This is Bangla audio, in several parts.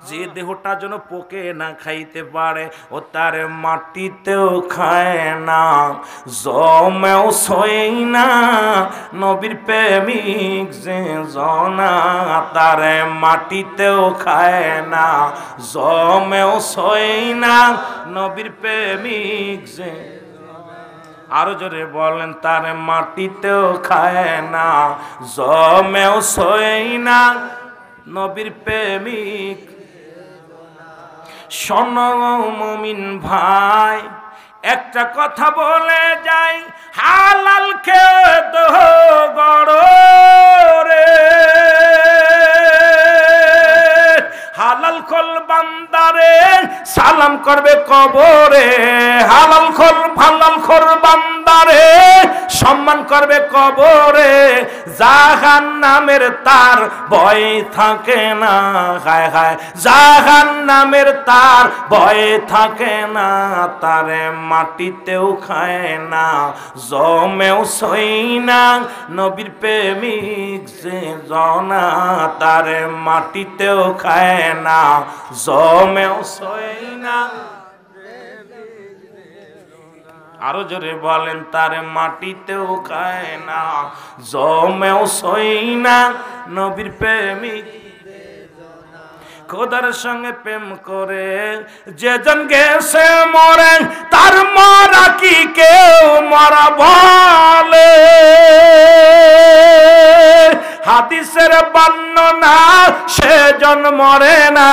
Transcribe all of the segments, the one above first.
যে দেহটা যেন পোকে না খাইতে পারে ও তার মাটিতেও খায় না, জমেও সই না নবীর প্রেমিক যে জনা, তার মাটিতেও খায় না, জমেও সই না নবীর প্রেমিক যে। আরো জোরে বলেন, তার মাটিতেও খায় না, জমেও সই না নবীর প্রেমিক। শোনো মুমিন ভাই, একটা কথা বলে যাই, হালাল খেয়ে তো গড় রে, হালাল খোল বান্দারে সালাম করবে কবরে, হালাল খোল বান্দারে সম্মান করবে কবরে, জাহান্নামের তার ভয় থাকে না, হায় হায় জাহান্নামের তার ভয় থাকে না, তারে মাটিতেও খায় না, জমেও সই না নবীর প্রেমিক যে জনা, তারে মাটিতেও খায় না, জমেও সই না। আরো জোরে বলেন, তার মাটিতেও খায় না, জমেও সই না নবীর প্রেমিক। খোদার সঙ্গে প্রেম করে যেজন গেছে মরে, তার মরা কি কেউ মরা বলে, হাদিসের বর্ণনা সেজন মরে না,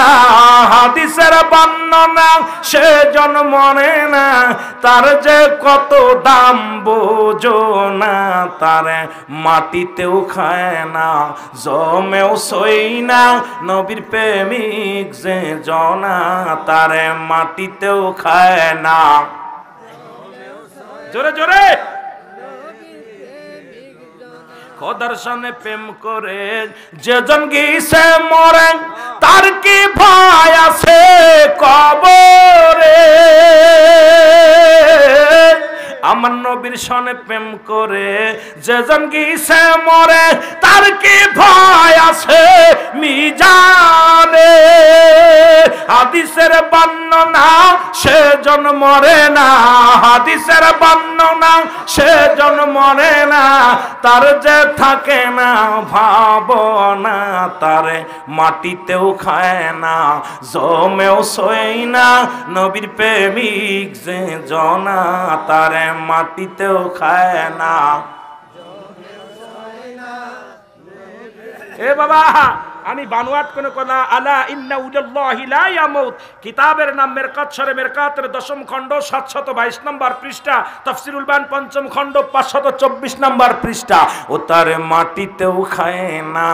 হাদিসের বর্ণনা সেজন মরে না, তার যে কত দাম বোঝো না, তারে মাটিতেও খায় না, জমেও সই না নবীর প্রেমিক যে জনা, তারে মাটিতেও খায় না। জোরে জোরে খোদার সামনে প্রেম করে যেজন গিয়েছে মরে, তার কি ভয় আছে কবরে, আমার নবীর সনে প্রেম করে যেজন গিয়েছে মরে, তার কি ভয় আছে মিজানে, হাদিসের বর্ণনা সেজন মরে না, হাদিসের বর্ণনা সেজন মরে না, তার যে থাকে না ভাবনা, তারে মাটিতেও খায় না, জমেও সই না নবীর প্রেমিক যে জনা, তারে মাটিতেও খায় না। এ বাবা, আমি বানুয়াট কোন কথা, আলা ইন্না উজাল্লাহি লা ইয়ামুত, কিতাবের নাম মেরকাত শরে মেরকাতের 10ম খণ্ড 722 নম্বর পৃষ্ঠা, তাফসীরুল বায়ান 5ম খণ্ড 524 নম্বর পৃষ্ঠা। ও তার মাটিতেও খায় না,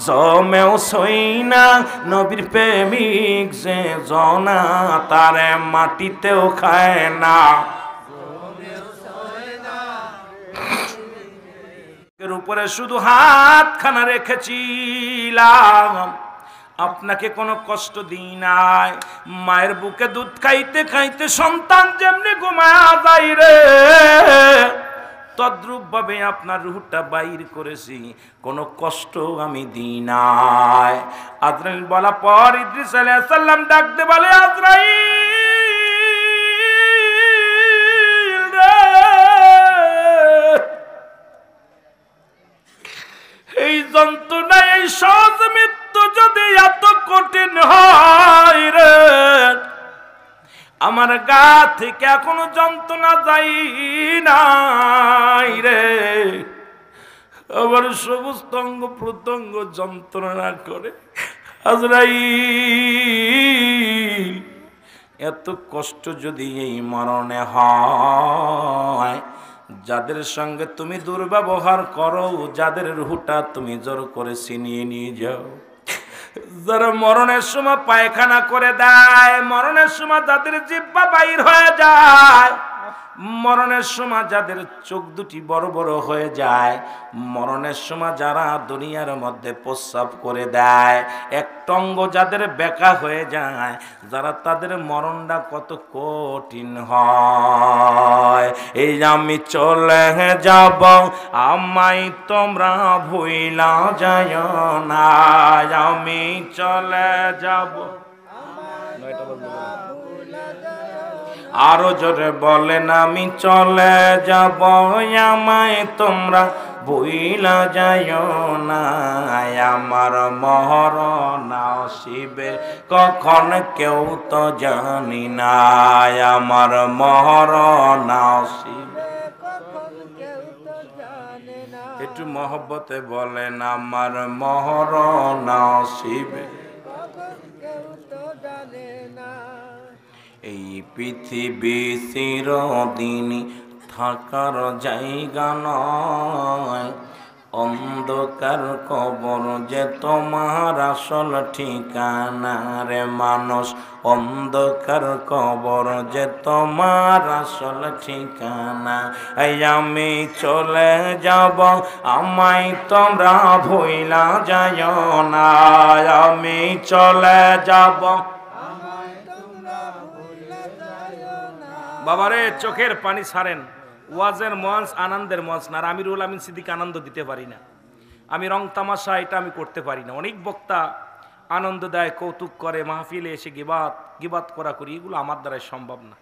জমেও সই না নবীর প্রেমিক যে জনা, তার মাটিতেও খায় না। উপরে শুধু হাতখানা রেখেছিলাম, আপনাকে কোনো কষ্ট দিই নাই। মায়ের বুকে দুধ খাইতে খাইতে সন্তান যেমনি ঘুমায়া যায় রে, তদ্রূপ ভাবে আপনার রূহটা বাইর করেছি, কোনো কষ্ট আমি দিই নাই। আজরাইল বলা পর ইদ্রিস আলাইহিস সালাম ডাকতে বলে, আজরাইল রে, এই যন্ত্রণা, এই সহজ মৃত্যু যদি এত কঠিন হয় রে, আমার গা থেকে এখনো যন্ত্রণা যাই নাই রে, আমার সমস্ত অঙ্গ প্রত্যঙ্গ যন্ত্রণা করে। আজরাইল, এত কষ্ট যদি এই মরণে হয়, যাদের সঙ্গে তুমি দুর্ব্যবহার করো, যাদের রুহটা তুমি জোর করে ছিনিয়ে নিয়ে যাও, যারা মরণের সময় পায়খানা করে দেয়, মরণের সময় যাদের জিহ্বা বাইর হয়ে যায়, মরণের সময় যাদের চোখ দুটি বড় বড় হয়ে যায়, মরণের সময় যারা দুনিয়ার মধ্যে প্রস্রাব করে দেয়, এক টঙ্গ যাদের বেকা হয়ে যায়, যারা তাদের মরণটা কত কঠিন হয়। এই আমি চলে যাব, আমায় তোমরা ভুইলা যায় না, আমি চলে যাব, আরো জোরে বলেন আমি চলে যাব আমায় তোমরা ভুইলা যাইও না আমার মরণ আসিবে কখন কেউ তো জানি না আমার মরণ আসিবে একটু মহব্বতে বলেন আমার মরণ আসিবে এই পৃথিবী চিরদিন থাকার জায়গা নয় অন্ধকার কবর যে তোমার আসল ঠিকানা রে মানুষ অন্ধকার কবর যে তোমার আসল ঠিকানা এই আমি চলে যাব আমায় তোমরা ভুইলা যাইও না আমি চলে যাব বাবারে চোখের পানি ছাড়েন ওয়াজের মঞ্চ আনন্দের মঞ্চ না আমিরুল আমিন সিদ্দিক আনন্দ দিতে পারি না আমি রং তামাশা এটা আমি করতে পারি না অনেক বক্তা আনন্দ দেয় কৌতুক করে মাহফিলে এসে গিবাত করা করি এগুলো আমার দ্বারাই সম্ভব না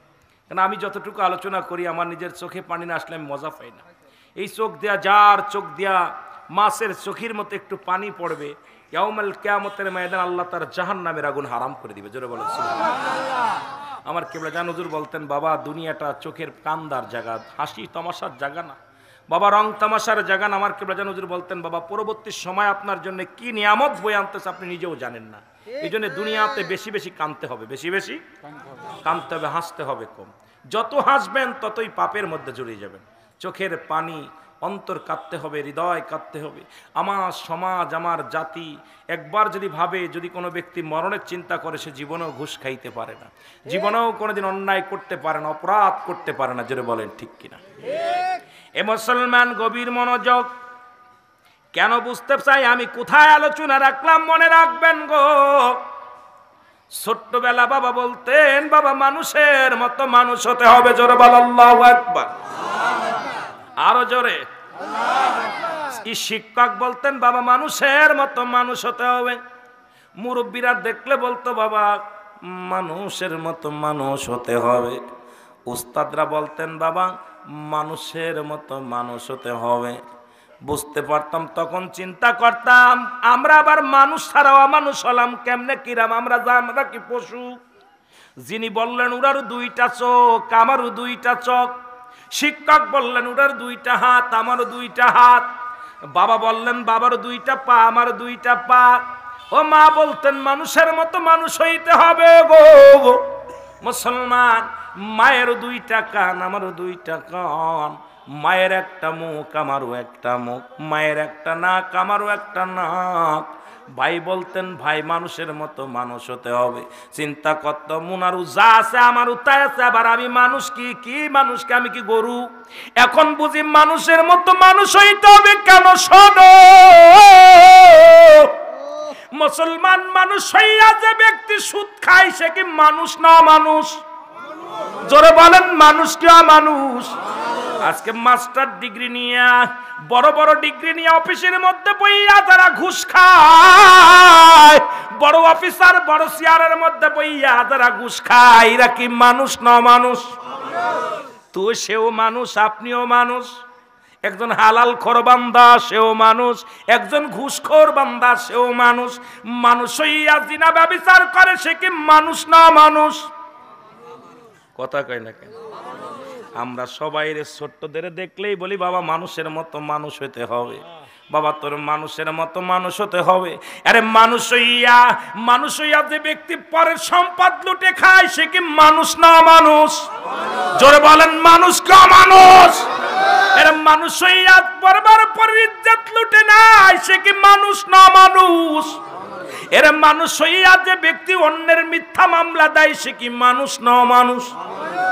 কারণ আমি যতটুকু আলোচনা করি আমার নিজের চোখে পানি না আসলে আমি মজা পাই না এই চোখ দেয়া যার চোখ দেয়া মাছের চোখের মতো একটু পানি পড়বে ইয়াউমাল কিয়ামতের ময়দান আল্লাহ তার জাহান্নামের আগুন হারাম করে দিবে জোরে বলেন সুবহানাল্লাহ আমার কেবলা জান হুজুর বলতেন বাবা দুনিয়াটা চোখের কান্দার জায়গা হাসি তামাশার জায়গা না বাবা রং তামাশার জায়গা না আমার কেবলা জান হুজুর বলতেন বাবা পরবর্তী সময় আপনার জন্য কি নিয়ামত বয়ে আনতেছে আপনি নিজেও জানেন না এই জন্য দুনিয়াতে বেশি বেশি কাঁদতে হবে বেশি বেশি কাঁদতে হবে হাসতে হবে কম যত হাসবেন ততই পাপের মধ্যে জড়িয়ে যাবেন চোখের পানি অন্তর কাঁদতে হবে হৃদয় কাঁদতে হবে আমার সমাজ আমার জাতি একবার যদি ভাবে যদি কোনো ব্যক্তি মরণের চিন্তা করে সে জীবনেও ঘুষ খাইতে পারে না জীবনেও কোনোদিন অন্যায় করতে পারে না অপরাধ করতে পারে না জোরে বলেন ঠিক কিনা এ মুসলমান গভীর মনোযোগ কেন বুঝতে চাই আমি কোথায় আলোচনা রাখলাম মনে রাখবেন গো ছোট্টবেলা বাবা বলতেন বাবা মানুষের মতো মানুষ হতে হবে জোরে বল আল্লাহু আকবার আরো জোরে শিক্ষক বলতেন বাবা মানুষের মতো মানুষ হতে হবে মুরব্বীরা দেখলে বলতো বাবা মানুষের মতো মানুষ হতে হবে উস্তাদরা বলতেন বাবা মানুষের মতো মানুষ হতে হবে বুঝতে পারতাম তখন চিন্তা করতাম আমরা আবার মানুষ ছাড়াও অমানুষ হলাম কেমনে কিরাম আমরা কি পশু যিনি বললেন উনারও দুইটা চোখ আমারও দুইটা চোখ শিক্ষক বললেন ওটার দুইটা হাত আমারও দুইটা হাত বাবা বললেন বাবারও দুইটা পা আমারও দুইটা পা ও মা বলতেন মানুষের মতো মানুষ হইতে হবে গো মুসলমান মায়েরও দুইটা কান আমারও দুইটা কান মায়ের একটা মুখ আমারও একটা মুখ মায়ের একটা নাক আমারও একটা নাক ভাই বলতেন ভাই মানুষের মতো মানুষ হতে হবে চিন্তা করতো মুনারু যা আছে আমারও তাই আছে আবার আমি মানুষ কি মানুষকে আমি কি গরু এখন বুঝি মানুষের মতো মানুষ হইতে হবে কেন শোনো মুসলমান মানুষ হইয়া যে ব্যক্তি সুদ খায় সে কি মানুষ না মানুষ জোরে বলেন মানুষ কি অমানুষ আজকে মাস্টার ডিগ্রি নিয়ে বড় বড় ডিগ্রি নিয়ে অফিসের মধ্যে বইয়া যারা ঘুষ খায় বড় অফিসার বড় চেয়ারের মধ্যে বইয়া যারা ঘুষ খায় এরা কি মানুষ না মানুষ তো সেও মানুষ আপনিও মানুষ একজন হালাল খোর বান্দা সেও মানুষ একজন ঘুষখোর বান্দা সেও মানুষ মানুষ হইয়া জিনা ব্যভিচার করে সে কি মানুষ না মানুষ কথা কয় না কেন আমরা সবাই ছোট্টদের দেখলেই বলি বাবা মানুষের মতো মানুষ হতে হবে বাবা তোর মানুষের মতো মানুষ হতে হবে আরে মানুষ হইয়া যে ব্যক্তি পরের সম্পদ লুটে খায় সে কি মানুষ না মানুষ জোরে বলেন মানুষ কা মানুষ আরে মানুষ হইয়া পরবার পর ইজ্জত লুটে নাই সে কি মানুষ না মানুষ এরা মানুষ হইয়া যে ব্যক্তি অন্যের মিথ্যা মামলা দেয় সে কি মানুষ না মানুষ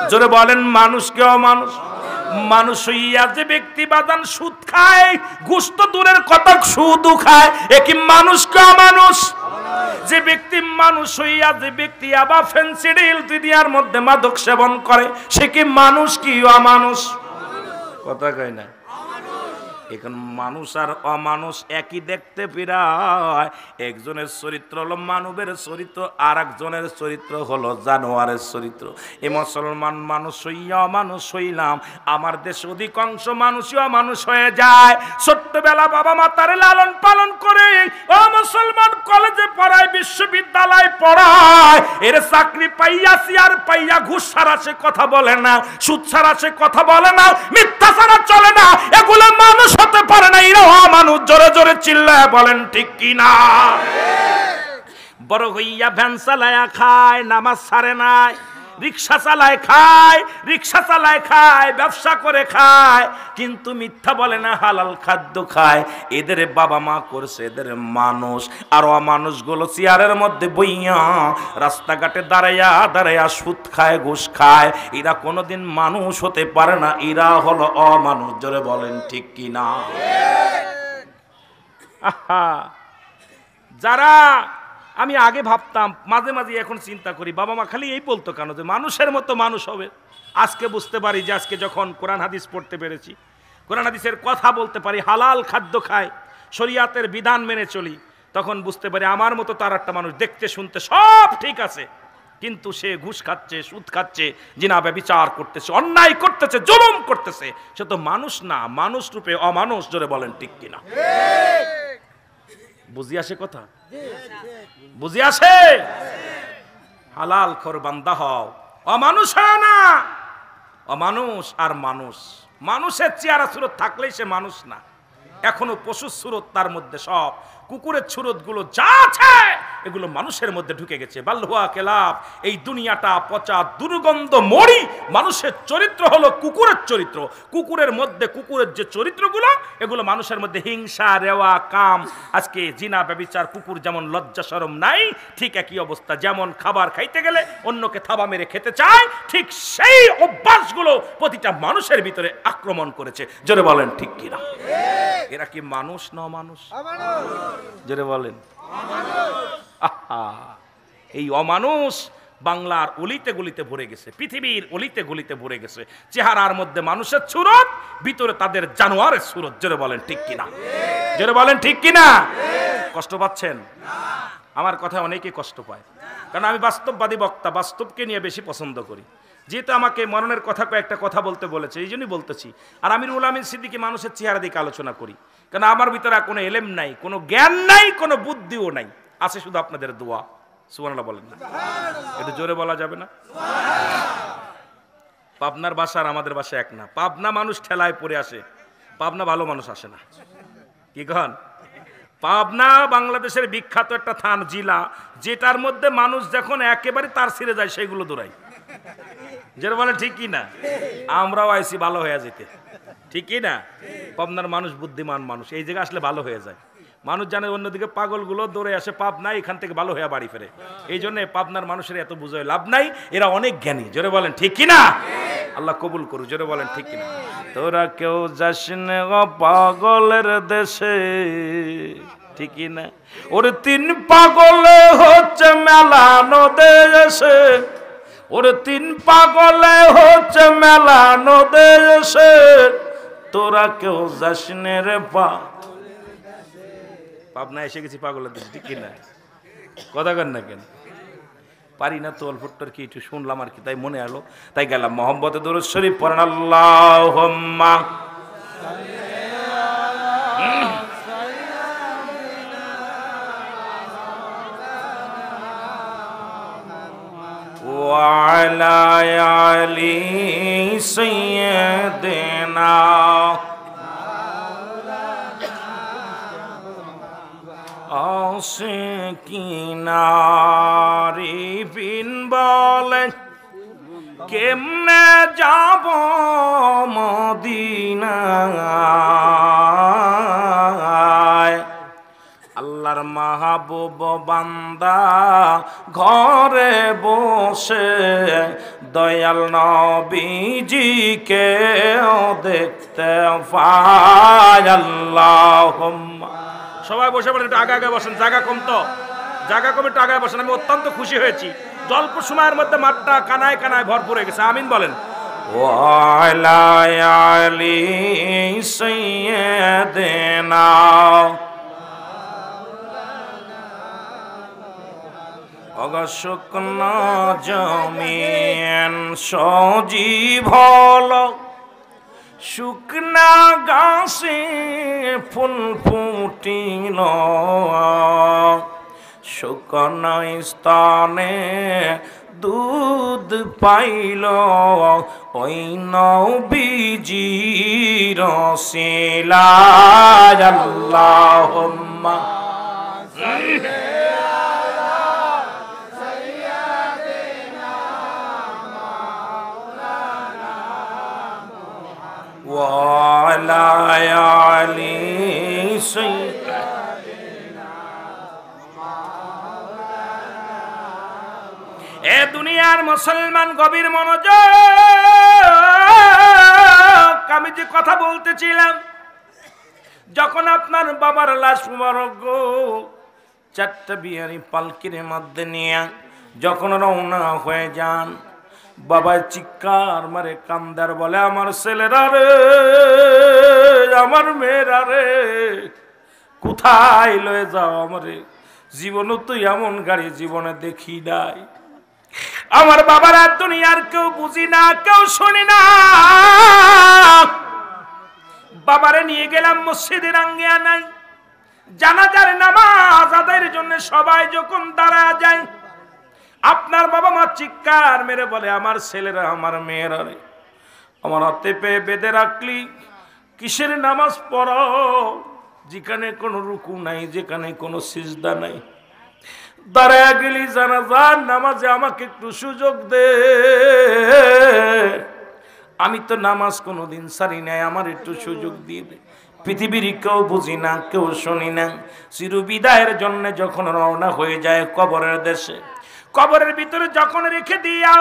জোরে বলেন মানুষ কে অমানুষ মানুষ হইয়া যে ব্যক্তি বাদান সুদ খায় ঘুষ তো দূরের কথা সুদও খায় এ কি মানুষ কে অমানুষ যে ব্যক্তি মানুষ হইয়া যে ব্যক্তি আবার ফেন্সিডিল দুনিয়ার মধ্যে মাদক সেবন করে সে কি মানুষ কি অমানুষ কথা কয় না এখন মানুষ আর অমানুষ একই দেখতে পিরায়। একজনের চরিত্র হলো মানবের চরিত্র, আর একজনের চরিত্র হলো জানোয়ারের চরিত্র। এই মুসলমান মানুষ হইয়া অমানুষ হইলাম, আমার দেশে অধিকাংশ মানুষই অমানুষ হয়ে যায়। ছোট্টবেলা বাবা মা তারে লালন পালন করে, ও মুসলমান কলেজে পড়ায়, বিশ্ববিদ্যালয় পড়ায়, এর চাকরি পাইয়া সিয়ার পাইয়া ঘুষ ছাড়া সে কথা বলে না, সুদ ছাড়া সে কথা বলে না, মিথ্যা ছাড়া চলে না, এগুলো মানুষ হতে পারে না। এরা মানুষ, জোরে জোরে চিল্লায় বলেন ঠিক কি না? বড় হইয়া ভ্যান চালায়া খায়, নামাজ ছাড়ে নাই, রিক্সা চালায় খায়, রিক্সা চালায় খায়, ব্যবসা করে খায়, কিন্তু মিথ্যা বলে না, হালাল খাদ্য খায়। এদের বাবা মা করছে এদের মানুষ, আর অমানুষগুলো চেয়ারের মধ্যে বইয়া রাস্তাঘাটে দাঁড়াইয়া দাঁড়াইয়া সুদ খায়, ঘুষ খায়। এরা কোনোদিন মানুষ হতে পারে না, এরা হলো অমানুষ। জোরে বলেন ঠিক কি না? আহা, যারা আমি আগে ভাবতাম, মাঝে মাঝে এখন চিন্তা করি, বাবা মা খালি এই বলতো কেন যে মানুষের মতো মানুষ হবে। আজকে বুঝতে পারি যে আজকে যখন কোরআন হাদিস পড়তে পেরেছি, কোরআন হাদিসের কথা বলতে পারি, হালাল খাদ্য খাই, শরীয়তের বিধান মেনে চলি, তখন বুঝতে পারি আমার মতো তার একটা মানুষ, দেখতে শুনতে সব ঠিক আছে, কিন্তু সে ঘুষ খাচ্ছে, সুদ খাচ্ছে, জিনা ব্যভিচার করতেছে, অন্যায় করতেছে, জুলুম করতেছে, সে তো মানুষ না, মানুষ রূপে অমানুষ। জোরে বলেন ঠিক কিনা? বুঝি আসে কথা? বুঝি আসে? হালাল খোর বান্দা হও, অমানুষ হয় না। অমানুষ আর মানুষ, মানুষের চেহারা সুরত থাকলেই সে মানুষ না, এখনো পশুর সুরত তার মধ্যে। সব কুকুরের সুরত গুলো যা আছে এগুলো মানুষের মধ্যে ঢুকে গেছে। বাল্হুয়া কেলাব, এই দুনিয়াটা পচা দুর্গন্ধ মরি। মানুষের চরিত্র হলো কুকুরের চরিত্র, কুকুরের মধ্যে কুকুরের যে চরিত্রগুলো এগুলো মানুষের মধ্যে, হিংসা, রেওয়া, কাম। আজকে জিনা ব্যভিচার, কুকুর যেমন লজ্জা শরম নাই, ঠিক একই অবস্থা। যেমন খাবার খাইতে গেলে অন্যকে থাবা মেরে খেতে চায়, ঠিক সেই অভ্যাসগুলো প্রতিটা মানুষের ভিতরে আক্রমণ করেছে। জোরে বলেন ঠিক কিনা? এরা কি মানুষ না অমানুষ? জোরে বলেন। এই অমানুষ বাংলার অলিতে গলিতে ভরে গেছে, পৃথিবীর অলিতে গলিতে ভরে গেছে। চেহারার মধ্যে মানুষের সুরত, ভিতরে তাদের জানোয়ারের সুরত। জোরে বলেন ঠিক কিনা? জোরে বলেন ঠিক কিনা? কষ্ট পাচ্ছেন? আমার কথা অনেকেই কষ্ট পায়, কারণ আমি বাস্তববাদী বক্তা, বাস্তবকে নিয়ে বেশি পছন্দ করি। যেহেতু আমাকে মরণের কথা কয়েকটা কথা বলতে বলেছে, এই জন্যই বলতেছি। আর আমিরুল আমিন সিদ্দিকী মানুষের চেহারা দিকে আলোচনা করি, কারণ আমার ভিতরে কোনো এলেম নাই, কোনো জ্ঞান নাই, কোনো বুদ্ধিও নাই, আছে শুধু আপনাদের দোয়া। সুবহানাল্লাহ বলেন না? এটা জোরে বলা যাবে না? পাবনার ভাষা আর আমাদের ভাষা এক না। পাবনা মানুষ ঠেলায় পড়ে আসে, পাবনা ভালো মানুষ আসে না। কি কন? পাবনা বাংলাদেশের বিখ্যাত একটা থান, জেলা, যেটার মধ্যে মানুষ যখন একেবারে তার ছিঁড়ে যায় সেগুলো দৌড়ায়। যেটা বলে ঠিক কি না? আমরাও আইসি ভালো হয়ে যেতে, ঠিক কি না? পাবনার মানুষ বুদ্ধিমান মানুষ, এই জায়গায় আসলে ভালো হয়ে যায়। মানুষ জানে অন্যদিকে পাগলগুলো দৌড়ে আসে পাবনা, এখান থেকে ভালো হয়ে বাড়ি ফেরে। এই জন্য পাবনার মানুষের এত বুঝে লাভ নাই, এরা অনেক জ্ঞানী। জোরে বলেন ঠিক কিনা? আল্লাহ কবুল করু। জোরে বলেন ঠিক কিনা? তোরা কেউ যাস না পাগলের দেশে, ঠিক না? ওরে তিন পাগলে হচ্ছে মেলানো দেশে, ওরে তিন পাগলে হচ্ছে মেলানো দেশে, তোরা কেউ যাস না রে পাবনা এসে গেছি পাগলের দেশে, ঠিক কিনা? কথা কন না কেন? পারি না তো, অল্পটার কি একটু শুনলাম আর কি, তাই মনে এলো, তাই গেলাম। মোহাম্মদে দরুদ শরীফ পড়েন। আল্লাহুম্মা ওয়া আলা আলি সাইয়্যিদিনা আশিকিনারি বিন বলে কেমনে যাব মদিনায়, আল্লাহর মাহবুব বান্দা ঘরে বসে দয়াল নবীজিকে দেখতে পায়। আল্লাহুম্মা, সবাই বসে পড়েন, একটু আগে আগে বসেন, জায়গা কম তো, জায়গা কম, একটু আগে বসেন। আমি অত্যন্ত খুশি হয়েছি, অল্প সময়ের মধ্যে মাঠটা কানায় কানায় ভরপুর হয়ে গেছে। আমিন বলেন। وعلى آل سيدنا অগশুকনা জমিন সজীব হল শুকনা গাছে ফুল ফুটিল শুকনা স্থানে দুধ পাইল ওই নবীজির সিলায় আল্লাহুম্মা وعلى آل سيدنا এ দুনিয়ার মুসলমান গভীর মনোযোগ আমি যে কথা বলতেছিলাম যখন আপনার বাবার লাশ মুবারক চারটা বিয়ারি পালকির মধ্যে নিয়ে যখন রওনা হয়ে যান বাবা চিৎকার মারে কান্দার বলে আমার ছেলেরা রে আমার মেয়েরা রে কোথায় লয়ে যাও আমারে জীবনও তো এমন গাড়ি জীবনে দেখি নাই আমার বাবারা দুনিয়ার কেউ বুঝি না কেউ শুনি না বাবারে নিয়ে গেলাম মসজিদের আঙ্গিনায় জানাজার নামাজ আদায়ের জন্য সবাই যখন দাঁড়ায় যায় আপনার বাবা মা চিৎকার মেরে বলে আমার ছেলেরা আমার মেয়েরা রে আমার হাতে পেয়ে বেঁধে রাখলি কিসের নামাজ পড়ো যেখানে কোনো রুকু নাই যেখানে কোনো সিজদা নাই দাঁড়ায় গেলি জানাজার নামাজে আমাকে একটু সুযোগ দে আমি তো নামাজ কোনোদিন সারি নাই আমার একটু সুযোগ দিয়ে দে পৃথিবীর কেউ বুঝি না কেউ শুনি না চিরবিদায়ের জন্য যখন রওনা হয়ে যায় কবরের দেশে কবরের ভিতরে যখন রেখে দিয়া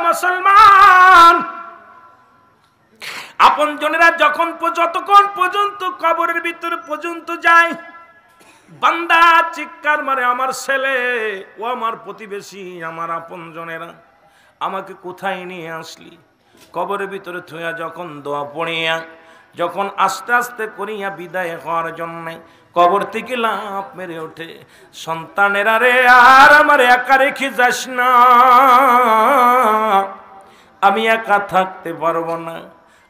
মুসলমান আপন জনেরা যখন যতক্ষণ পর্যন্ত কবরের ভিতরে পর্যন্ত যায় বান্দা চিৎকার মারে আমার ছেলে ও আমার প্রতিবেশী আমার আপন জনেরা আমাকে কোথায় নিয়ে আসলি কবরের ভিতরে থুয়া যখন দোয়া পড়িয়া যখন আস্তে আস্তে করিয়া বিদায় হওয়ার জন্য কবর থেকে লাফ মেরে ওঠে সন্তানেরা রে আর আমার একা রেখে যাস না আমি একা থাকতে পারবো না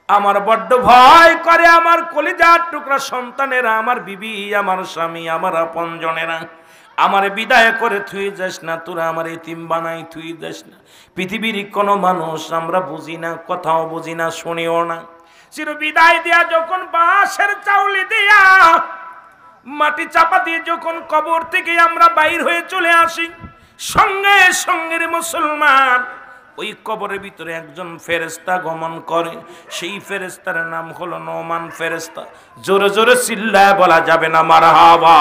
আমার বড্ড ভয় করে আমার কলিজার টুকরা সন্তানেরা আমার বিবি আমার স্বামী আমার আপনজনেরা আমারে বিদায় করে থুই যাস না তোরা আমার এতিম বানাই থুই যাস না পৃথিবীর কোনো মানুষ আমরা বুঝি না কথাও বুঝি না শুনিও না চির বিদায় দিয়া যখন বাঁশের চাউলি দিয়া মাটি চাপা দিয়ে যখন কবর থেকে আমরা বাইর হয়ে চলে আসি সঙ্গে সঙ্গে মুসলমান ওই কবরের ভিতরে একজন ফেরেশতা গমন করে সেই ফেরেশতার নাম হলো নোমান ফেরেশতা জোরে জোরে চিল্লায় বলা যাবে না মারহাবা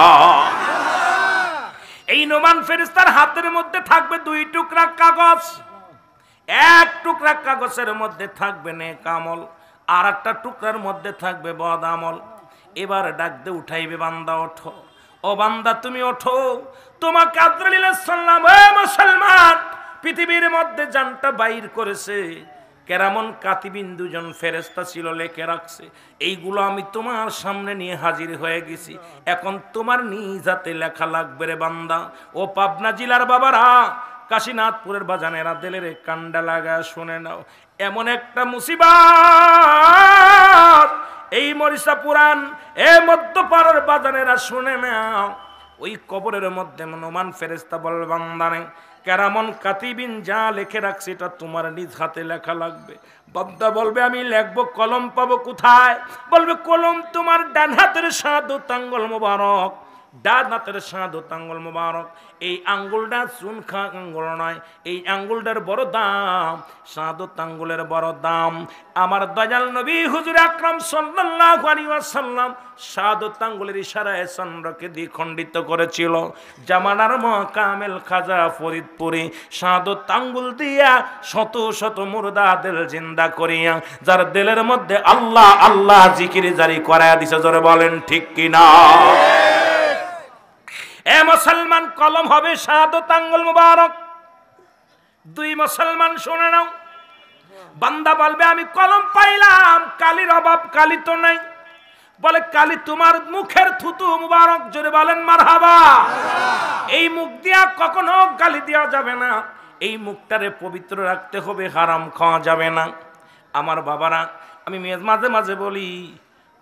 এই নোমান ফেরেশতার হাতের মধ্যে থাকবে দুই টুকরা কাগজ এক টুকরা কাগজের মধ্যে থাকবে নেক আমল আর একটা টুকরার মধ্যে থাকবে বদ আমল এবার ডাক দিয়ে উঠাইবে বান্দা ওঠো ও বান্দা তুমি ওঠো তোমাকে আজরাইল আলাইহিস সালাম ও মুসলমান পৃথিবীর মধ্যে জানটা বাইর করেছে কেরামন কাতিবিন দুজন ফেরেশতা ছিল লেখে রাখছে এইগুলো আমি তোমার সামনে নিয়ে হাজির হয়ে গেছি এখন তোমার নিজ হাতে লেখা লাগবে রে বান্দা ও পাবনা জেলার বাবারা কাশীনাথপুরের বাজানেরা দিলের কান্ডা লাগা শুনে নাও এমন একটা মুসিবত এই মরিসা পুরাণ এ মধ্যপাড়ার বাজানেরা শুনে নাও ওই কবরের মধ্যে নোমান ফেরেশতা বল বান্দানে কেরামন কাতিবিন যা লিখে রাখছে এটা তোমার নিজ হাতে লেখা লাগবে বান্দা বলবে আমি লিখবো কলম পাবো কোথায় বলবে কলম তোমার ডান হাতের শাহাদাত আঙ্গুল মোবারক ডান হাতের শাহাদাত আঙ্গুল মোবারক এই আঙ্গুলটা চুনখা আঙ্গুল নয় এই আঙ্গুলটার বড় দাম শাহাদাত আঙ্গুলের বড় দাম আমার দয়াল নবী হুজুর আকরাম সাল্লাল্লাহু আলাইহি ওয়াসাল্লাম শাহাদাত আঙ্গুলের ইশারায় চন্দ্রকে দ্বিখণ্ডিত করেছিল জামানার মকামেল খাজা ফরিদপুরি শাহাদাত আঙ্গুল দিয়া শত শত মুর্দাদের জিন্দা করিয়া যার দিলের মধ্যে আল্লাহ আল্লাহ জিকির জারি করায়া দিছে জোরে বলেন ঠিক কি না এ মুসলমান কলম হবে শাহাদাত আঙ্গুল মুবারক দুই মুসলমান শুনে নাও বান্দা বলবে আমি কলম পাইলাম, কালির অভাব, কালি তো নাই। বলে কালি তোমার মুখের থুতু মুবারক, জোরে বলেন মারহাবা। এই মুখ দিয়া কখনো গালি দেওয়া যাবে না, এই মুখটারে পবিত্র রাখতে হবে, হারাম খাওয়া যাবে না। আমার বাবারা, আমি মাঝে মাঝে বলি,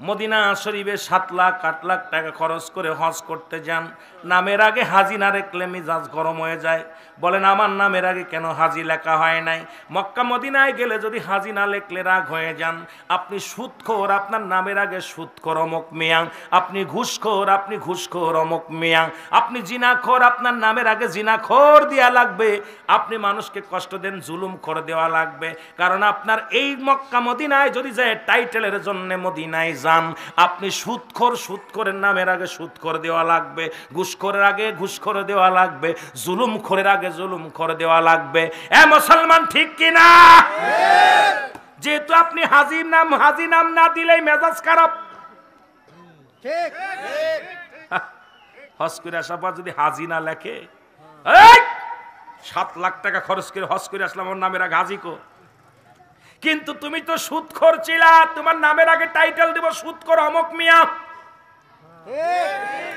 মদিনা শরীফে 7 লাখ 8 লাখ টাকা খরচ করে হজ করতে যান, নামের আগে হাজি না রেখলে মিজাজ গরম হয়ে যায়। বলেন আমার নামের আগে কেন হাজি লেখা হয় নাই? মক্কা মদিনায় গেলে যদি হাজি না লেখলে রাগ হয়ে যান। আপনি সুদখোর, আপনার নামের আগে সুদখোর অমুক মিয়াং। আপনি ঘুষখোর, আপনি ঘুষখোর অমুক মিয়াং। আপনি জিনাখোর, আপনার নামের আগে জিনাখোর দেওয়া লাগবে। আপনি মানুষকে কষ্ট দেন, জুলুম করে দেওয়া লাগবে। কারণ আপনার এই মক্কা মদিনায় যদি যায় টাইটেলের জন্য মদিনায় যান, আপনি সুদখোর, সুদখোরের নামের আগে সুদখোর দেওয়া লাগবে, ঘুষখোরের আগে ঘুষখোর দেওয়া লাগবে, জুলুমখোরের আগে জুলুম করে দেওয়া লাগবে। এ মুসলমান ঠিক কিনা? যেহেতু আপনি হাজি নাম না দিলেই মেজাজ খারাপ। হজ করে আসার পর যদি হাজি না লেখে, 7 লাখ টাকা খরচ করে হজ করে আসলাম, ওর নামের আগে হাজি কো। কিন্তু তুমি তো সুদখোর ছিলা, তোমার নামের আগে টাইটেল দেব সুদখোর অমুক মিয়া।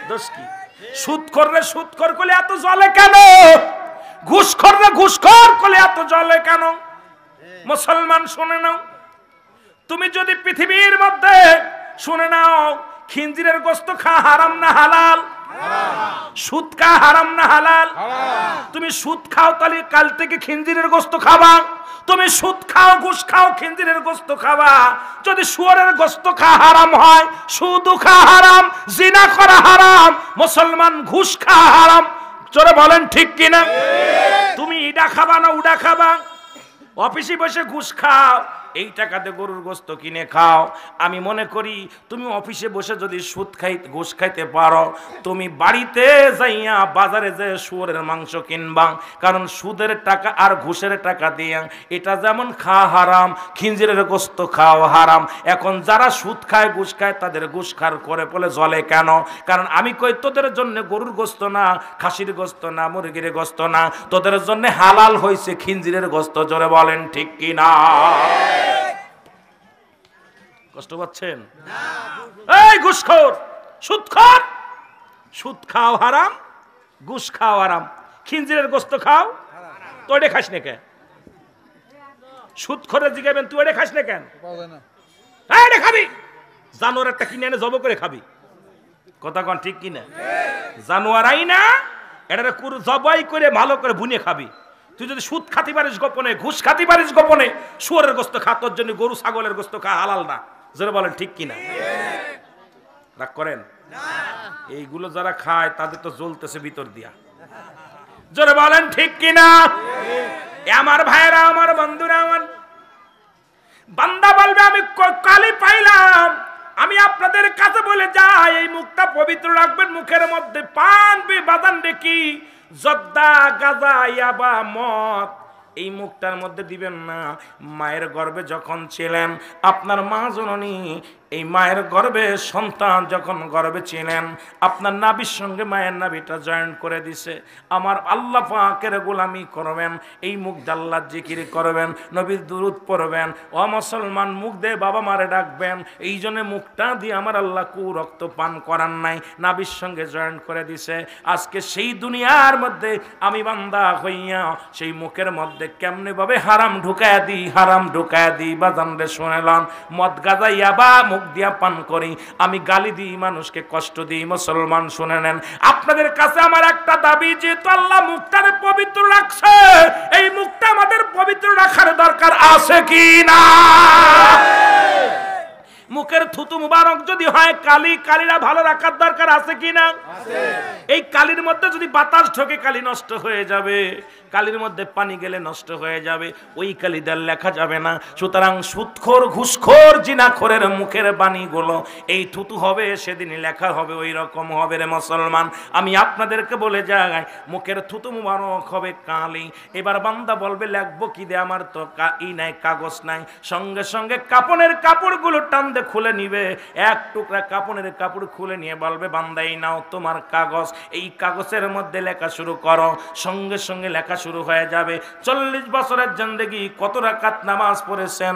দোষ কি? সুদখোররে সুদখোর করলে এত জ্বলে কেন? ঘুষখোররে ঘুষখোর করলে এত জ্বলে কেন? মুসলমান শুনে নাও, তুমি যদি পৃথিবীর মধ্যে শুনে নাও, খিনজিরের গোশত খাওয়া হারাম না হালাল? সুদ খাওয়া হারাম না হালাল? তুমি সুদ খাও, তাহলে কাল থেকে খিনজিরের গোশত খাবা। তুমি সুদ খাও, ঘুষ খাও, খিনজিরের গোশত খাবা। যদি শুয়োরের গোশত খাওয়া হারাম হয়, সুদ খাওয়া হারাম, জিনা করা হারাম, মুসলমান ঘুষ খাওয়া হারাম। চলে বলেন ঠিক কিনা? তুমি ইডা খাবা না উডা খাবা? অফিসে বসে ঘুষ খাও, এই টাকাতে গরুর গোশত কিনে খাও। আমি মনে করি তুমি অফিসে বসে যদি ঘুষ খাইতে পারো, তুমি বাড়িতে যাইয়া বাজারে যে শুয়োরের মাংস কিনবা। কারণ সুদের টাকা আর ঘুষের টাকা দিয়া এটা যেমন খাওয়া হারাম, খিঞ্জিরের গোশত খাওয়া হারাম। এখন যারা সুদ খায়, ঘুষ খায়, তাদের ঘুষ খার করে বলে জ্বলে কেন? কারণ আমি কই, তোদের জন্য গরুর গোশত না, খাসির গোশত না, মুরগির গোশত না, তোদের জন্য হালাল হয়েছে খিঞ্জিরের গোশত। জোরে বলেন ঠিক কিনা? কষ্ট পাচ্ছেন? এই ঘুষখোর, সুদখোর, সুদ খাও হারাম, ঘুষ খাও হারাম, খিঞ্জিরের গোশত খাও, তো এটা খাস না কেন? সুদখোরে জিগাবেন তুই এটা খাস না কেন? এটা খাবি, জানোয়ার একটা কিনে এনে জব করে খাবি। কথা কন ঠিক কিনা? জানোয়ার আই না, এটা জবাই করে ভালো করে ভুনে খাবি। তুই যদি সুদ খাতে পারিস গোপনে, ঘুষ খাতে পারিস গোপনে, শুয়োরের গোশত খা, তোর জন্য গরু ছাগলের গোশত খা হালাল না। যারা বলেন ঠিক কিনা? রাগ করেন? এইগুলো যারা খায় তাদের তো জ্বলতেছে ভিতর দিয়া। যারা বলেন ঠিক কিনা? আমার ভাইরা, আমার বন্ধুরা, আমার বান্দা বলবে আমি কালি পাইলাম। আমি আপনাদের কাছে বলে যাই, এই মুখটা পবিত্র রাখবেন। মুখের মধ্যে পান বাদান দেখি, জর্দা, গাঁজা, ইয়াবা, মদ এই মুখটার মধ্যে দিবেন না। মায়ের গর্ভে যখন ছিলেন, আপনার মা জননী এই মায়ের গর্ভে সন্তান যখন গর্ভে ছিলেন, আপনার নাভির সঙ্গে মায়ের নাভিটা জয়েন্ট করে দিছে। আমার আল্লাহ পাকের গোলামি করবেন, এই মুখ দিয়ে আল্লাহর জিকির করবেন, নবীর দুরূদ পড়বেন। ও মুসলমান, মুখ দিয়ে বাবা মারে ডাকবেন। এই জন্য মুখটা দিয়ে আমার আল্লাহ রক্ত পান করান নাই, নাভির সঙ্গে জয়েন্ট করে দিছে। আজকে সেই দুনিয়ার মধ্যে আমি বান্দা হইয়া সেই মুখের মধ্যে কেমনে ভাবে হারাম ঢুকায়া দিই, হারাম ঢুকায়া দিই। বাজান রে শুনেলাম, মদ গাঁজা ইয়াবা মুখ দিয়া পান করি, আমি গালি দিই, মানুষকে কষ্ট দিই। মুসলমান শুনে নেন, আপনাদের কাছে আমার একটা দাবি, যেহেতু আল্লাহ মুখটারে পবিত্র রাখছে, এই মুখটা আমাদের পবিত্র রাখার দরকার আছে কি না? মুখের থুতু মুবারক যদি হয় কালি, কালিরা ভালো রাখার দরকার আছে কি না? এই কালির মধ্যে যদি বাতাস ঢোকে, কালি নষ্ট হয়ে যাবে। কালির মধ্যে পানি গেলে নষ্ট হয়ে যাবে, ওই কালি দ্বারা লেখা যাবে না। সুতরাং সুদখোর, ঘুষখোর, জিনাখোরের মুখের বাণীগুলো এই থুতু হবে, সেদিনই লেখা হবে, ওই রকম হবে রে মুসলমান। আমি আপনাদেরকে বলে যাই, মুখের থুতু মুবারক হবে কালি। এবার বান্দা বলবে লিখবো কি দে, আমার তো ই নাই, কাগজ নাই। সঙ্গে সঙ্গে কাপনের কাপড়গুলো টান দিয়ে খুলে নিবে, এক টুকরা কাপনের কাপড় খুলে নিয়ে বলবে বান্দাই নাও তোমার তোমার কাগজ, এই কাগজের মধ্যে লেখা শুরু করো। সঙ্গে সঙ্গে লেখা শুরু হয়ে যাবে 40 বছরের জিন্দেগি কত রাকাত নামাজ পড়েছেন,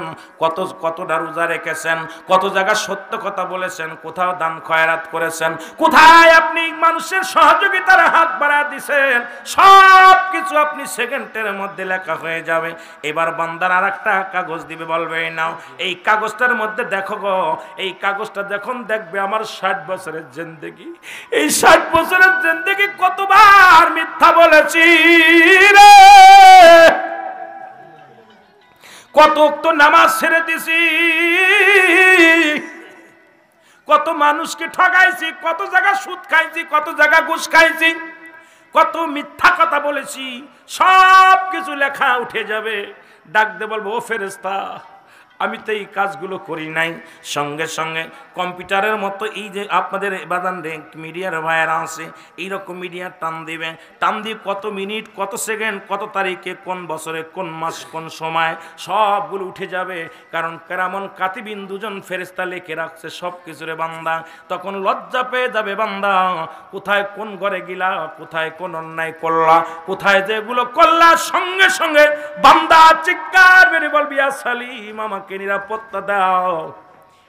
কতটা রোজা রেখেছেন, কত জায়গা সত্য কথা বলেছেন, কোথাও দান খয়রাত করেছেন, কোথায় আপনি মানুষের সহযোগিতার হাত বাড়া দিছেন, সব কিছু আপনি সেকেন্ডের মধ্যে লেখা হয়ে যাবে। এবার বান্দার আরেকটা কাগজ দিবে, বলবে নাও এই কাগজটার মধ্যে দেখো গো, এই কাগজটা যখন দেখবে আমার 60 বছরের জিন্দেগি, এই 60 বছরের জিন্দেগি কতবার মিথ্যা বলেছি রে, কত তো নামাজ ছেড়ে দিছি, কত মানুষকে ঠকাইছি, কত জায়গা সুদ খাইছি, কত জায়গা ঘুষ খাইছি, কত মিথ্যা কথা বলেছি, সব কিছু লেখা উঠে যাবে। ডাক দে বলবো, ও ফেরেশতা আমি তো এই কাজগুলো করি নাই। সঙ্গে সঙ্গে কম্পিউটারের মতো এই যে আপনাদের বাদান মিডিয়ার ভাইয়েরা আছে, এইরকম মিডিয়া টান দিবে, টান দিয়ে কত মিনিট, কত সেকেন্ড, কত তারিখে, কোন বছরে, কোন মাস, কোন সময়, সবগুলো উঠে যাবে। কারণ কেরামন কাতিবিন দুজন ফেরেশতা লিখে রাখছে সব কিছুরে বান্দা। তখন লজ্জা পেয়ে যাবে বান্দা, কোথায় কোন ঘরে গিলা, কোথায় কোন অন্যায় করলা, কোথায় যেগুলো করলা, সঙ্গে সঙ্গে বান্দা চিৎকার মেরে বলবি, ইয়া সালিম আমাকে নিরাপত্তা দাও,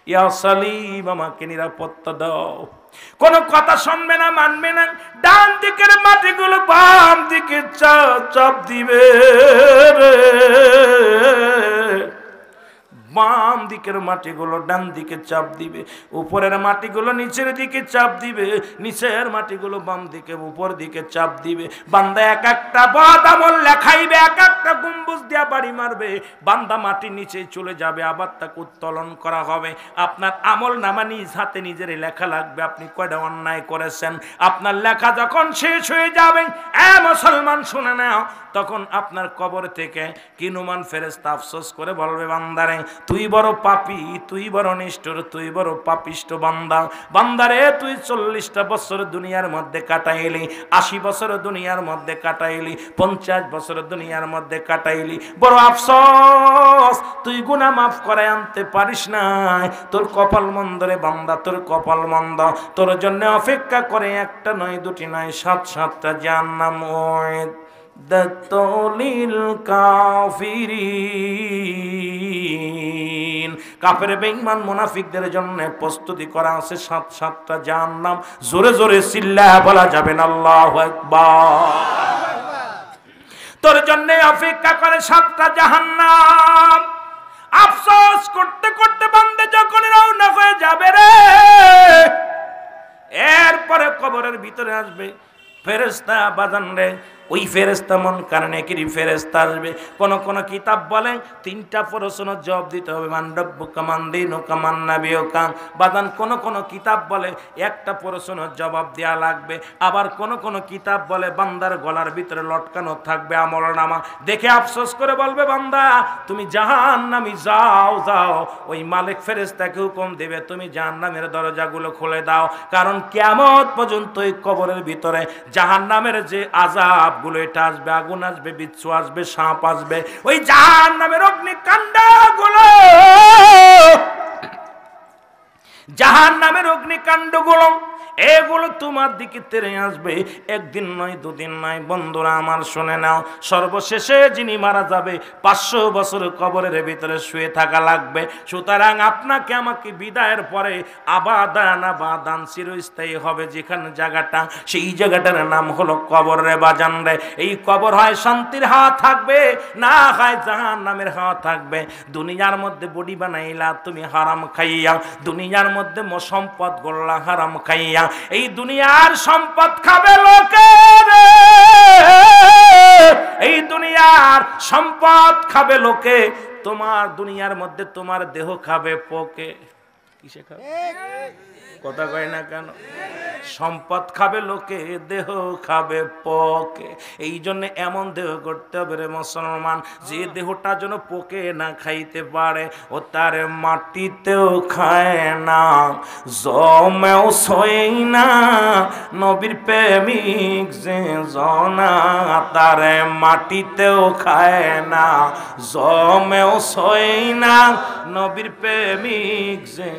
ইয়া সালিম আমাকে নিরাপত্তা দাও। কোন কথা শুনবে না, মানবে না। ডান দিকের মাটিগুলো বাম দিকে চাপ দিবে রে, বাম দিকের মাটিগুলো ডান দিকে চাপ দিবে, উপরের মাটিগুলো নিচের দিকে চাপ দিবে, নিচের মাটিগুলো বাম দিকে উপর দিকে চাপ দিবে। বান্দা এক একটা বদ আমল লেখাইবে, এক একটা গম্বুজ দিয়া বাড়ি মারবে, বান্দা মাটির নিচে চলে যাবে, আবার তাকে উত্তোলন করা হবে। আপনার আমল নামা নিজ হাতে নিজের লেখা লাগবে, আপনি কয়টা অন্যায় করেছেন। আপনার লেখা যখন শেষ হয়ে যাবে, মুসলমান শুনে নাও, তখন আপনার কবর থেকে কিনুমান ফেরেশতা আফসোস করে বলবে, বান্দারে তুই বড় পাপী, তুই বড় নিষ্ঠুর, তুই বড় পাপিষ্ট বান্দা। বান্দারে তুই 40টা বছর দুনিয়ার মধ্যে কাটাইলি, 80 বছর দুনিয়ার মধ্যে কাটাইলি, 50 বছর দুনিয়ার মধ্যে কাটাইলি, বড় আফসোস তুই গুনাহ মাফ করে আনতে পারিস নাই। তোর কপাল মন্দ রে বান্দা, তোর কপাল মন্দ। তোর জন্য অপেক্ষা করে একটা নয়, দুটি নয়, 7-7টা জাহান্নাম দতলিল কাফিরিন। কাফের বেঈমান মুনাফিকদের জন্য প্রস্তুতি করা আছে 7-7টা জাহান্নাম। জোরে জোরে চিল্লায়া বলা যাবে না আল্লাহু আকবার। তোর জন্য অপেক্ষা করে 7টা জাহান্নাম। আফসোস করতে করতে বান্দা যখন রওনা হয়ে যাবে রে, এরপরে কবরের ভিতরে আসবে ফেরেশতা বাজান রে, ওই ফেরেশতা মুনকার নেকির ফেরেশতা আসবে। কোন কোন কিতাব বলে 3টা প্রশ্নের জবাব দিতে হবে, মান রব্বুকা মান দীনুকা মান নাবিয়ুকা। বাজান কোন কোন কিতাব বলে একটা প্রশ্নের জবাব দেয়া লাগবে, আবার কোন কোন কিতাব বলে বান্দার গলার ভিতরে লটকানো থাকবে আমলনামা। দেখে আফসোস করে বলবে, বান্দা তুমি জাহান্নামী, যাও যাও। ওই মালিক ফেরেশতাকে হুকুম দেবে, তুমি জাহান্নামের দরজাগুলো খুলে দাও, কারণ কিয়ামত পর্যন্ত এই কবরের ভিতরে জাহান্নামের যে আযাব গুলো এটা আসবে, আগুন আসবে, বিচ্ছু আসবে, সাপ আসবে, ওই জাহান্নামের অগ্নিকাণ্ড গুলো, জাহান্নামের অগ্নিকাণ্ড গুলো, এগুলো তোমার দিকে তেড়ে আসবে। একদিন নয়, দুদিন নয়, বন্ধুরা আমার শুনে নাও, সর্বশেষে যিনি মারা যাবে 500 বছর কবরের ভিতরে শুয়ে থাকা লাগবে। সুতরাং আপনাকে আমাকে বিদায়ের পরে আবাদান আবাদান চিরস্থায়ী হবে যেখানে জায়গাটা, সেই জায়গাটার নাম হলো কবর রে বাজান রে। এই কবর হয় শান্তির হাওয়া থাকবে, না হয় জাহান্নামের হাওয়া থাকবে। দুনিয়ার মধ্যে বডি বানাইলা তুমি হারাম খাইয়া, দুনিয়ার মধ্যে সম্পদ গড়লা হারাম খাইয়া, এই দুনিয়ার সম্পদ খাবে লোকে রে, এই দুনিয়ার সম্পদ খাবে লোকে। তোমার দুনিয়ার মধ্যে তোমার দেহ খাবে পোকে। কিসে খাবে? কথা কয় না কেন? সম্পদ খাবে লোকে, দেহ খাবে পোকে। এই জন্য এমন দেহ করতে হবে রে মুসলমান, যে দেহটা যেন পোকে না খাইতে পারে। ও তার মাটিতেও খায় না, জমেও শোয় না, নবীর প্রেমিক যে জনা, তার মাটিতেও খায় না, জমেও শোয় না, নবীর প্রেমিক যে।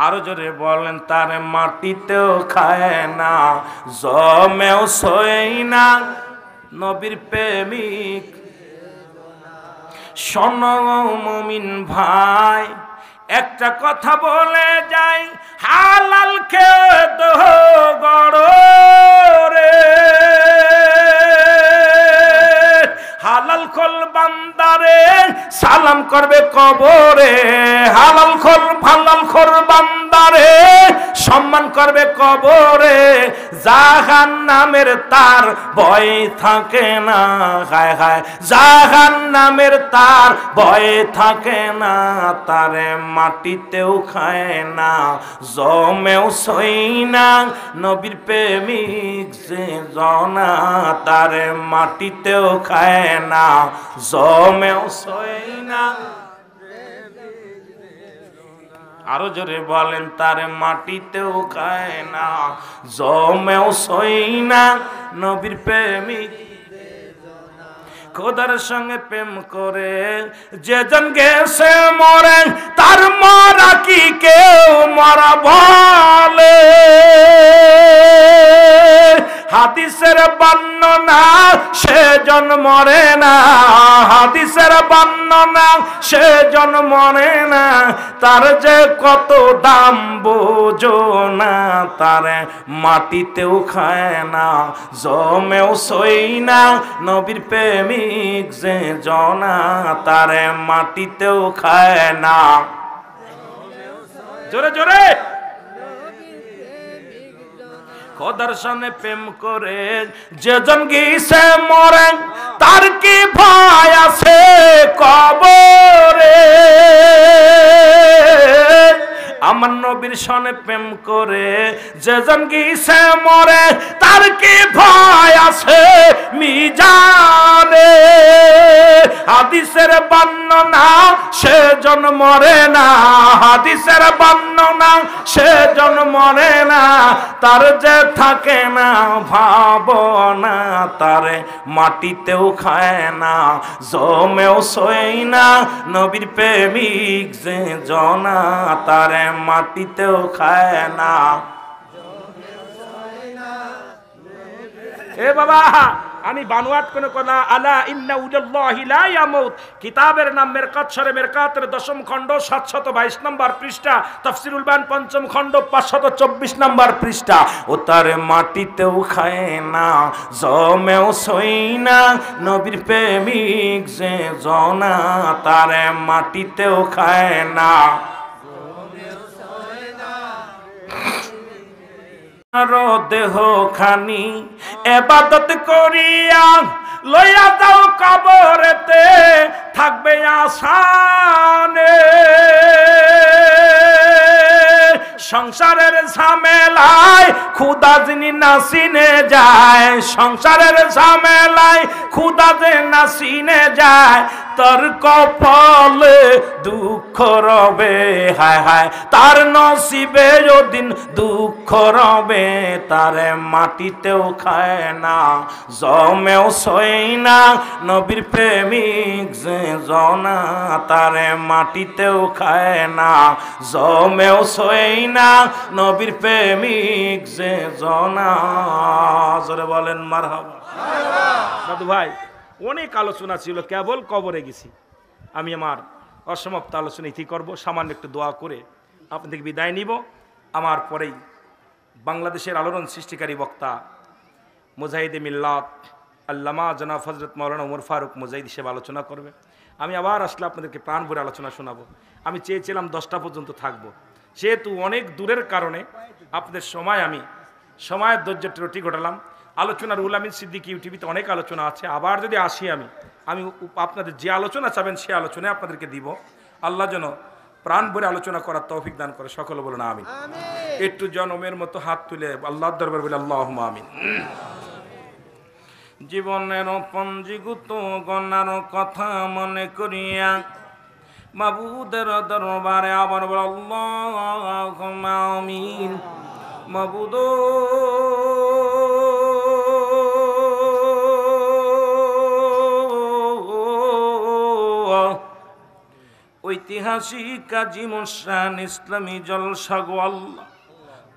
আরো জোরে বলেন তার মাটিতেও খায় না জমেও সই না নবীর প্রেমিক। শোনো মুমিন ভাই একটা কথা বলে যাই, হালাল খেয়ে তো গড় রে, হালাল খোল বান্দারে সালাম করবে কবরে, হালাল খোল বান্দারে সম্মান করবে কবরে, জাহান্নামের তার ভয় থাকে না, হায় হায় জাহান্নামের তার ভয় থাকে না, তারে মাটিতেও খায় না জমেও সই না নবীর প্রেমিক যে জনা, তারে মাটিতেও খায় না জমেও সই না। আরো জোরে বলেন তার মাটিতেও খায় না জমেও সই না নবীর প্রেমিক। খোদার সঙ্গে প্রেম করে যেজন গেছে মরে, তার মরা কি কেউ মরা বলে, হাদিসের বর্ণনা সেজন মরে না, হাদিসের বর্ণনা সেজন মরে না, তার যে কত দাম বোঝো না, তারে মাটিতেও খায় না জমেও সই না নবীর প্রেমিক যে জনা, তারে মাটিতেও খায় না। জোরে জোরে খোদার সঙ্গে প্রেম করে যেজন গিয়েছে মরে, তার কি ভয় আছে কবরে, আমার নবীর সনে প্রেম করে যেজন গিয়েছে মরে, তার কি ভয় আছে মিজানে, হাদিসের বর্ণনা সেজন মরে না, হাদিসের বর্ণনা সেজন মরে না, তার যে থাকে না ভাবনা, তারে মাটিতেও খায় না জমেও সই না নবীর প্রেমিক যে জনা, তারে মাটিতেও খায় না। এ বাবা আমি বানুয়াট কোন কথা আলা ইন্না উদাল্লাহি লা ইয়ামুত, কিতাবের নাম মেরকাত শরে মেরকাতের 10ম খণ্ড 722 নম্বর পৃষ্ঠা, তাফসীরুল বায়ান 5ম খণ্ড 524 নম্বর পৃষ্ঠা। ও তার মাটিতেও খায় না জমেও সই না নবীর প্রেমিক যে জনা, তার মাটিতেও খায় না। দেহ খানি এবাদত করিয়া লইয়া যাও কবরেতে, থাকবে আসানে সংসারের ঝামেলায় খুদা যিনি নাসিনে যায়, সংসারের ঝামেলায় খুদা যে নাসিনে যায়, তার কপালে দুঃখ রবে, হায় হায় তার নসিবে ওদিন দুঃখ রবে, তারে মাটিতেও খায় না জমেও সই না নবীর প্রেমিক যে জনা, তারে মাটিতেও খায় না জমেও সই না নবীর প্রেমিক যে জনা। জোরে বলেন মারহাবা। দাদু ভাই অনেক আলোচনা ছিল, কেবল কবরে গেছি। আমি আমার অসমাপ্ত আলোচনা ইতি করব, সামান্য একটু দোয়া করে আপনাদের বিদায় নিব। আমার পরেই বাংলাদেশের আলোড়ন সৃষ্টিকারী বক্তা মুজাহিদে মিল্লাত আল্লামা জনাব হযরত মাওলানা ওমর ফারুক মুজাহিদ হিসেবে আলোচনা করবে। আমি আবার আসলে আপনাদেরকে প্রাণ ভরে আলোচনা শোনাবো। আমি চেয়েছিলাম 10টা পর্যন্ত থাকবো, যেহেতু অনেক দূরের কারণে আপনাদের সময়ের ধৈর্য ত্রুটি ঘটালাম। আলোচনার উলামিন সিদ্দিকী ইউটিভিতে অনেক আলোচনা আছে, আবার যদি আসি আমি আপনাদের যে আলোচনা চাবেন সে আলোচনায় আপনাদেরকে দিব। আল্লাহ যেন প্রাণ ভরে আলোচনা করার তৌফিক দান করে, সকলে বলুন আমিন। একটু জনমের মতো হাত তুলে আল্লাহর দরবারে বলে আল্লাহুম্মা আমিন। জীবনের পঞ্জীভূত গণার কথা মনে করিয়া মাবুদের দরবারে আবার বল আল্লাহুম্মা আমিন। মাবুদ ঐতিহাসিক কাজী মোশান ইসলামী জলসা গো আল্লাহ,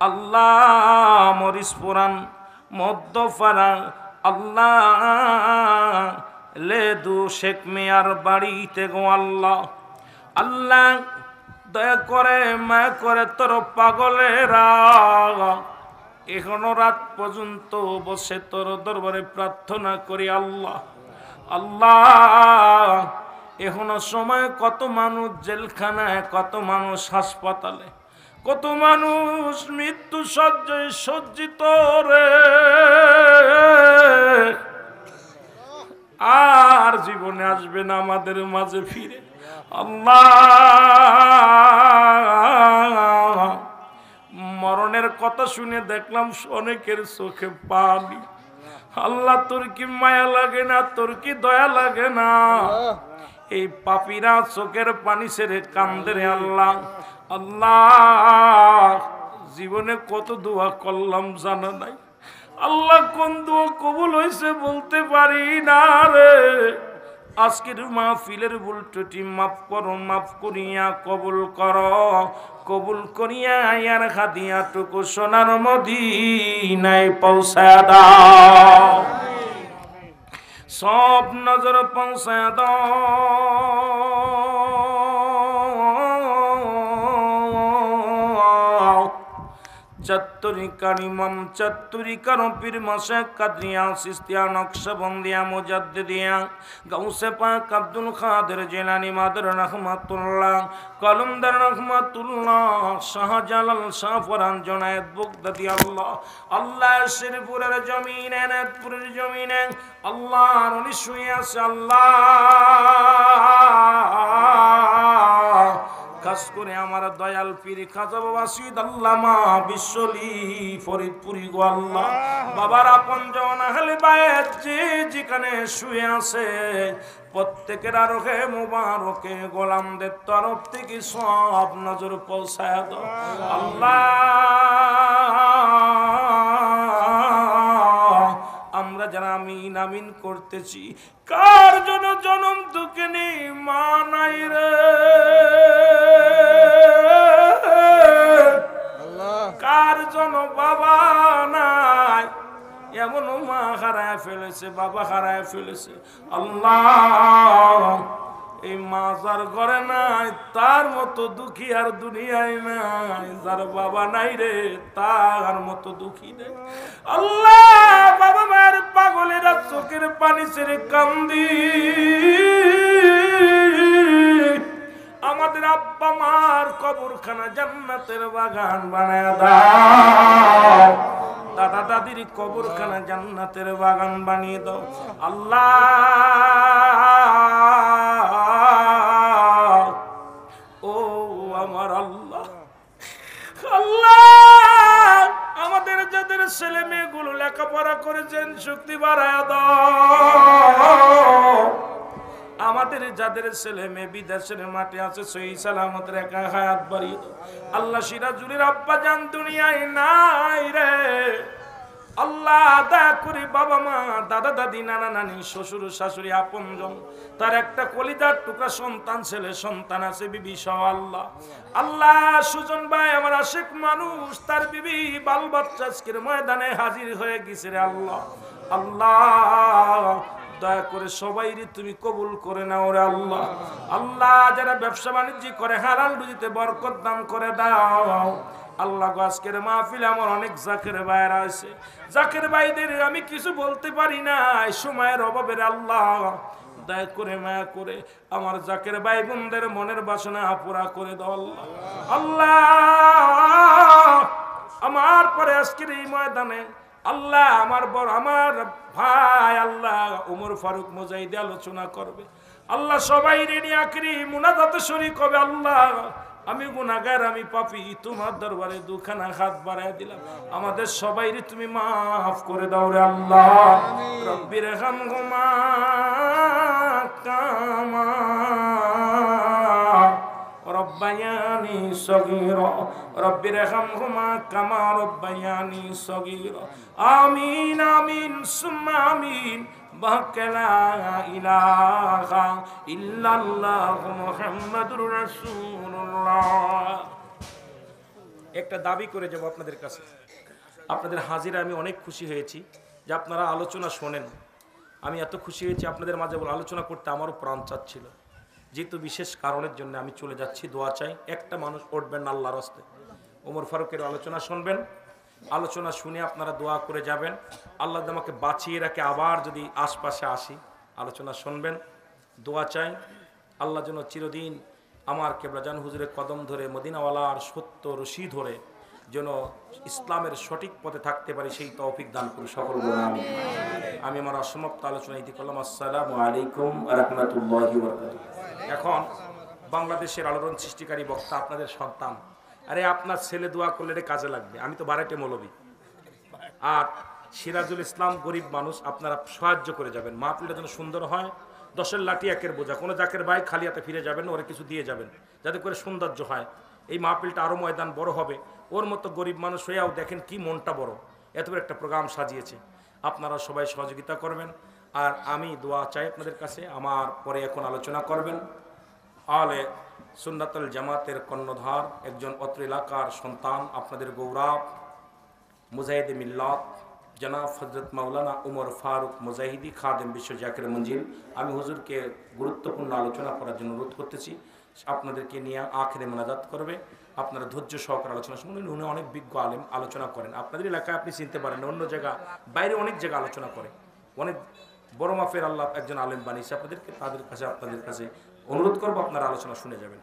আল্লাহ মরিস পুরান মধ্যপাড়া আল্লাহ লেদু শেখ মিয়ার বাড়িতে গো আল্লাহ, আল্লাহ দয়া করে মায়া করে তোর পাগলেরা এখনো রাত পর্যন্ত বসে তোর দরবারে প্রার্থনা করি আল্লাহ। আল্লাহ এখনো সময় কত মানুষ জেলখানায়, কত মানুষ হাসপাতালে, কত মানুষ মৃত্যু সজ্জায় সজ্জিত রে, আর জীবনে আসবে না আমাদের মাঝে ফিরে। আল্লাহ মরণের কথা শুনে দেখলাম অনেকের চোখে পানি। আল্লাহ তোর কি মায়া লাগে না, তোর কি দয়া লাগে না? এই পাপীরা চোখের পানি ছেড়ে কান্দে রে আল্লাহ। আল্লাহ জীবনে কত দোয়া করলাম জানা নাই আল্লাহ, কোন দোয়া কবুল হয়েছে বলতে পারি না রে। আজকের মাহফিলের ভুল ত্রুটি মাফ করো, মাফ করিয়া কবুল করো, কবুল করিয়া ইয়ার হাদিয়া টুকু সোনার মদিনায় পৌঁছায় দাও, সব নজর পৌঁছায় দাও। চত্বরিকার ইমাম চত্বরিকার পীর মাশায়েখ কাদরিয়া সিস্তিয়া নকশবন্দিয়া মুজাদ্দিদিয়া গাউসে পাক আব্দুল কাদের জিলানী মাদার রহমাতুল্লাহ কলমদার রহমাতুল্লাহ শাহজালাল শাহফরান জুনায়েদ বাগদাদি আল্লাহ, আল্লাহ শেরপুরের জমিনে নাথপুরের জমিনে আল্লাহর ওলি শুয়ে আছে আল্লাহ। খাস করে আমার দয়াল পীর খাজা বাবা শহীদ আল্লামা বিশ্বলি ফরিদপুরি গো আল্লাহ, বাবার আপনজন আহলে বায়াত যে যেখানে শুয়ে আছে প্রত্যেকের আরোহে মুবারকে গোলামদের তরফ থেকে সব নজর পৌঁছায় দাও আল্লাহ। আমরা যারা আমিন আমিন করতেছি, কার জন্য জনম দুঃখে নেই মা নাই রে, কার জন্য বাবা নাই, এমন মা হারায় ফেলেছে, বাবা হারায় ফেলেছে আল্লাহ। এই মা যার ঘরে নাই তার মতো দুঃখী আর দুনিয়ায় নাই, যার বাবা নাই রে তার মতো দুঃখী নেই আল্লাহ। বাবা মায়ের পাগলেরা চোখের পানি ছেড়ে কান্দি, আমাদের আব্বা মার কবরখানা জান্নাতের বাগান বানায় দাও, দাদা দাদির কবরখানা জান্নাতের বাগান বানিয়ে দাও আল্লাহ। ও আমার আল্লাহ, আল্লাহ আমাদের যাদের ছেলে মেয়েগুলো লেখাপড়া করেছেন শক্তি বাড়ায় দাও, আমাদের যাদের ছেলে মেয়ে বিদেশের মাঠে আছে সহি সালামত রেখা হায়াত বাড়িয়ে দাও আল্লাহ। সিরাজুলের আব্বা জান দুনিয়ায় নাই রে আল্লাহ, দয়া করে বাবা মা দাদা দাদি নানা নানি শ্বশুর শাশুড়ি আপনজন তার একটা কলিজার টুকরা সন্তান ছেলে সন্তান আছে বিবি সহ আল্লাহ। আল্লাহ সুজন ভাই আমার আশেক মানুষ, তার বিবি বাল বাচ্চা আজকের ময়দানে হাজির হয়ে গেছে রে আল্লাহ। আল্লাহ দয়া করে সবাই তুমি কবুল করে নাও রে আল্লাহ। আল্লাহ যারা ব্যবসা বাণিজ্য করে হালাল রুজিতে বরকত দান করে দাও আল্লাহ। আজকের মাহফিলে আমার অনেক জাকের ভাইরা আছে, জাকের ভাইদের আমি কিছু বলতে পারি না সময়ের অভাবের আল্লাহ। দয়া করে মায়া করে আমার জাকের ভাই বোনদের মনের বাসনা পুরা করে দাও আল্লাহ। আল্লাহ আমার পরে আজকের এই ময়দানে আল্লাহ আমার আমার ভাই আল্লাহ উমর ফারুক মুজাহিদ আলোচনা করবে আল্লাহ, সবাই রেডি আখরি মুনাজাতে শরীক হবে আল্লাহ। আমি গুনাহগার, আমি পাপী, তোমার দরবারে দুখানা হাত বাড়ায় দিলাম, আমাদের সবাইরে তুমি মাফ করে দাও রে আল্লাহ। রব্বির হামহুমা কামা রব্বায়ানি সগীরা, রব্বির হামহুমা কামা রব্বায়ানি সগীরা। আমিন আমিন সুম্মা আমিন। بحق لا إله إلا الله محمد رسول الله। একটা দাবি করে যাব আপনাদের কাছে, আপনাদের হাজিরা আমি অনেক খুশি হয়েছি যে আপনারা আলোচনা শোনেন। আমি এত খুশি হয়েছি আপনাদের মাঝে আলোচনা করতে, আমারও প্রাণ চাচ্ছিল। যেহেতু বিশেষ কারণের জন্য আমি চলে যাচ্ছি, দোয়া চাই। একটা মানুষ উঠবেন না আল্লাহর রাস্তায়, ওমর ফারুকের আলোচনা শুনবেন, আলোচনা শুনে আপনারা দোয়া করে যাবেন। আল্লাহ আমাকে বাঁচিয়ে রাখে, আবার যদি আশপাশে আসি আলোচনা শুনবেন, দোয়া চাই। আল্লাহ যেন চিরদিন আমার কেবলাজান হুজুরের কদম ধরে মদিনাওয়ালার সত্য রশি ধরে যেন ইসলামের সঠিক পথে থাকতে পারি, সেই তৌফিক দান করুন সকল। আমি আমার অসমাপ্ত আলোচনা ইতি করলাম। আসসালামু আলাইকুম ওয়া রাহমাতুল্লাহি ওয়া বারাকাতুহু। এখন বাংলাদেশের আলোড়ন সৃষ্টিকারী বক্তা আপনাদের সন্তান। আরে আপনার ছেলে দোয়া করলে এটা কাজে লাগবে। আমি তো বারেটে মৌলবী, আর সিরাজুল ইসলাম গরিব মানুষ, আপনারা সাহায্য করে যাবেন। মাহফিলটা যেন সুন্দর হয়, 10-এর লাঠি 1-এর বোঝা, কোনো জাকের ভাই খালি হাতে ফিরে যাবেন, ওরা কিছু দিয়ে যাবেন, যাতে করে সৌন্দর্য হয়। এই মাহফিলটা আরও ময়দান বড় হবে। ওর মতো গরিব মানুষ হয়েও দেখেন কি মনটা বড়, এত বড় একটা প্রোগ্রাম সাজিয়েছে। আপনারা সবাই সহযোগিতা করবেন। আর আমি দোয়া চাই আপনাদের কাছে। আমার পরে এখন আলোচনা করবেন আলে সুন্নাতুল জামাতের কর্ণধার, একজন অত্র এলাকার সন্তান, আপনাদের গৌরব, মুজাহিদে মিল্লাত জনাব হযরত মাওলানা উমর ফারুক মুজাহিদি খাদেম বিশ্ব জাকির মঞ্জিল। আমি হুজুরকে গুরুত্বপূর্ণ আলোচনা করার জন্য অনুরোধ করতেছি। আপনাদেরকে নিয়ে আখেরে মোনাজাত করবে, আপনারা ধৈর্য সহকারে আলোচনা শুনুন। উনি অনেক বিজ্ঞ আলেম, আলোচনা করেন। আপনাদের এলাকায় আপনি চিনতে পারেন, অন্য জায়গা বাইরে অনেক জায়গা আলোচনা করে, অনেক বড় মাফের আল্লাহ একজন আলেম বানিয়েছে আপনাদেরকে। আপনাদের কাছে অনুরোধ করবো, আপনারা আলোচনা শুনে যাবেন।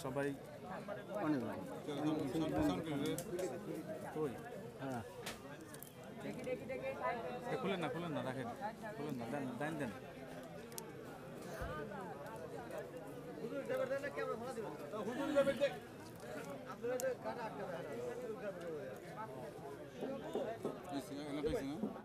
সবাই অনেক খুলেন না রাখেন, খুলেন না, দেন দেন। হুজুর